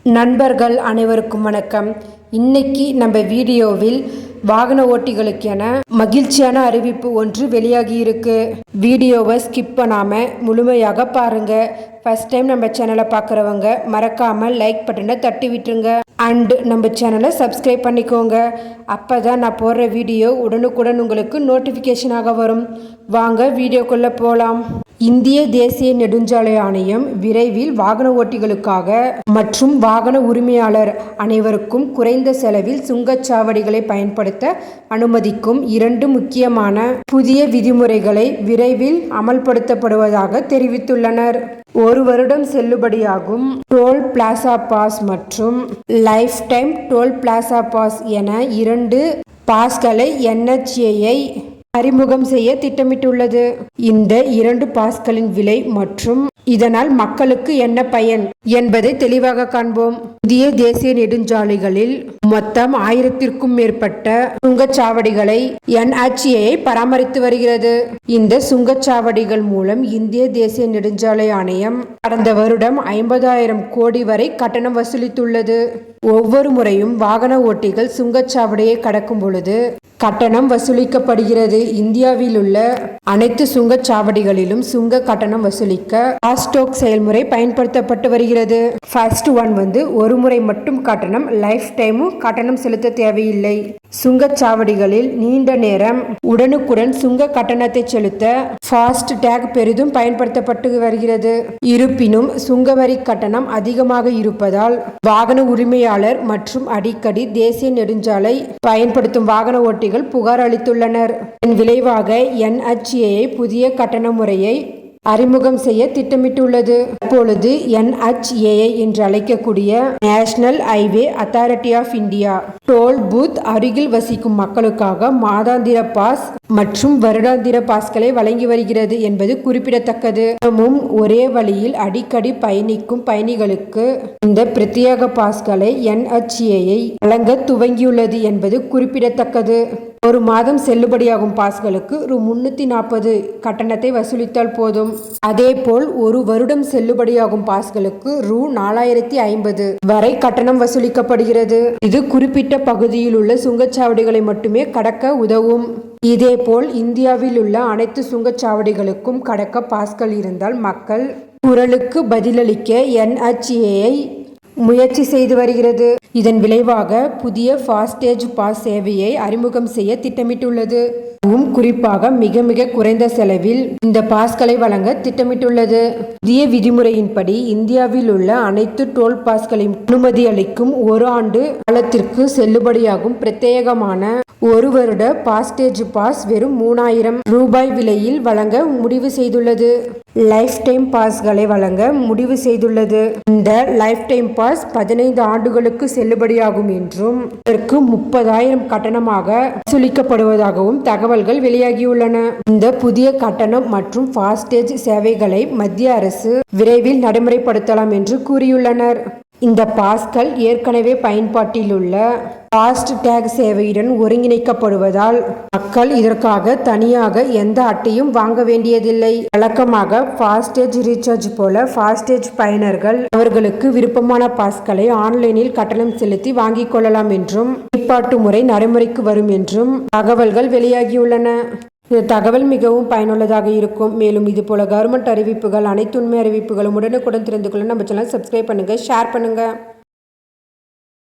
நண்பர்கள் அனைவருக்கும் வணக்கம். இன்னைக்கு நம்ம வீடியோவில் வாகன ஓட்டிகளுக்கென மகிழ்ச்சியான அறிவிப்பு ஒன்று வெளியாகி இருக்கு. வீடியோவை ஸ்கிப் பண்ணாம முழுமையாக பாருங்க. ஃபர்ஸ்ட் டைம் நம்ம சேனலை பார்க்குறவங்க மறக்காம லைக் பட்டனை தட்டி விட்டுருங்க. அண்ட் நம்ம சேனலை சப்ஸ்கிரைப் பண்ணிக்கோங்க. அப்போ தான் நான் போடுற வீடியோ உடனுக்குடன் உங்களுக்கு நோட்டிஃபிகேஷனாக வரும். வாங்க வீடியோக்குள்ளே போகலாம். இந்திய தேசிய நெடுஞ்சாலை ஆணையம் விரைவில் வாகன ஓட்டிகளுக்காக மற்றும் வாகன உரிமையாளர் அனைவருக்கும் குறைந்த செலவில் சுங்கச்சாவடிகளை பயன்படுத்த அனுமதிக்கும் 2 முக்கியமான புதிய விதிமுறைகளை விரைவில் அமல்படுத்தப்படுவதாக தெரிவித்துள்ளனர். 1 வருடம் செல்லுபடியாகும் டோல் பிளாசா பாஸ் மற்றும் lifetime toll plaza pass என 2 பாஸ்களை NHAI அறிமுகம் செய்ய திட்டமிட்டுள்ளது. இந்த 2 பாஸ்களின் விலை மற்றும் இதனால் மக்களுக்கு என்ன பயன் என்பதை தெளிவாக காண்போம். புதிய தேசிய நெடுஞ்சாலைகளில் மொத்தம் 1000க்கும் மேற்பட்ட சுங்கச்சாவடிகளை NHAI பராமரித்து வருகிறது. இந்த சுங்கச்சாவடிகள் மூலம் இந்திய தேசிய நெடுஞ்சாலை ஆணையம் கடந்த வருடம் 50,000 கோடி வரை கட்டணம் வசூலித்துள்ளது. ஒவ்வொரு முறையும் வாகன ஓட்டிகள் சுங்கச்சாவடியை கடக்கும் பொழுது கட்டணம் வசூலிக்கப்படுகிறது. இந்தியாவில் உள்ள அனைத்து சுங்கச்சாவடிகளிலும் சுங்க கட்டணம் வசூலிக்க ஃபாஸ்டேக் செயல்முறை பயன்படுத்தப்பட்டு வருகிறது. ஃபர்ஸ்ட் ஒன் ஒரு முறை மட்டும் கட்டணம், லைஃப் டைமும் கட்டணம் செலுத்த தேவையில்லை. சுங்கச்சாவடிகளில் நீண்ட நேரம் உடனுக்குடன் சுங்க கட்டணத்தை செலுத்த ஃபாஸ்ட் டேக் பெரிதும் பயன்படுத்தப்பட்டு வருகிறது. இருப்பினும் சுங்கவரி கட்டணம் அதிகமாக இருப்பதால் வாகன உரிமையாளர் மற்றும் அடிக்கடி தேசிய நெடுஞ்சாலை பயன்படுத்தும் வாகன ஓட்டிகள் புகார் அளித்துள்ளனர். இதன் விளைவாக NHAI புதிய கட்டண முறையை அறிமுகம் செய்ய திட்டமிட்டுள்ளது. அப்பொழுது NHAI என்று அழைக்கக்கூடிய national highway authority of India toll booth அருகில் வசிக்கும் மக்களுக்காக மாதாந்திர பாஸ் மற்றும் வருடாந்திர பாஸ்களை வழங்கி வருகிறது என்பது குறிப்பிடத்தக்கது. ஒரே வழியில் அடிக்கடி பயணிக்கும் பயணிகளுக்கு இந்த பிரத்யேக பாஸ்களை NHAI வழங்க துவங்கியுள்ளது என்பது குறிப்பிடத்தக்கது. 1 மாதம் செல்லுபடியாகும் பாஸ்களுக்கு ரூ.340 கட்டணத்தை வசூலித்தால் போதும். அதேபோல் 1 வருடம் செல்லுபடியாகும் பாஸ்களுக்கு ரூ.4050 வரை கட்டணம் வசூலிக்கப்படுகிறது. இது குறிப்பிட்ட பகுதியில் உள்ள சுங்கச்சாவடிகளை மட்டுமே கடக்க உதவும். இதேபோல் இந்தியாவில் உள்ள அனைத்து சுங்கச்சாவடிகளுக்கும் கடக்க பாஸ்கள் இருந்தால் மக்கள் குரலுக்கு பதிலளிக்க NHAI முயற்சி செய்து வருகிறது. இதன் விளைவாக புதிய ஃபாஸ்டேஜ் பாஸ் சேவையை அறிமுகம் செய்ய திட்டமிட்டுள்ளது. குறிப்பாக மிக மிக குறைந்த செலவில் இந்த பாஸ்களை வழங்க திட்டமிட்டுள்ளது. புதிய விதிமுறையின்படி இந்தியாவில் உள்ள அனைத்து டோல் பாஸ்களையும் அனுமதி அளிக்கும் 1 ஆண்டு காலத்திற்கு செல்லுபடியாகும் பிரத்யேகமான 1 வருட ஃபாஸ்டேஜ் பாஸ் வெறும் 3000 ரூபாய் விலையில் வழங்க முடிவு செய்துள்ளது. லைஃப் டைம் பாஸ்களை வழங்க முடிவு செய்துள்ளது. இந்த லைஃப் டைம் பாஸ் 15 ஆண்டுகளுக்கு செல்லுபடியாகும் என்றும் இதற்கு 30,000 கட்டணமாக வசூலிக்கப்படுவதாகவும் தகவல்கள் வெளியாகியுள்ளன. இந்த புதிய கட்டணம் மற்றும் ஃபாஸ்டேஜ் சேவைகளை மத்திய அரசு விரைவில் நடைமுறைப்படுத்தலாம் என்று கூறியுள்ளனர். இந்த பாஸ்கள் ஏற்கனவே பயன்பாட்டில் உள்ள ஃபாஸ்ட் டேக் சேவையுடன் ஒருங்கிணைக்கப்படுவதால் மக்கள் இதற்காக தனியாக எந்த அட்டையும் வாங்க வேண்டியதில்லை. வழக்கமாக ஃபாஸ்டேஜ் ரீசார்ஜ் போல ஃபாஸ்டேஜ் பயனர்கள் அவர்களுக்கு விருப்பமான பாஸ்களை ஆன்லைனில் கட்டணம் செலுத்தி வாங்கிக் கொள்ளலாம் என்றும் வழிபாட்டு முறை நடைமுறைக்கு வரும் என்றும் தகவல்கள் வெளியாகியுள்ளன. இந்த தகவல் மிகவும் பயனுள்ளதாக இருக்கும். மேலும் இது போல கவர்மெண்ட் அறிவிப்புகள், அனைத்து உண்மை அறிவிப்புகளும் உடனுக்குடன் தெரிந்து கொள்ள நம்ம சேனல் சப்ஸ்கிரைப் பண்ணுங்க, ஷேர் பண்ணுங்க.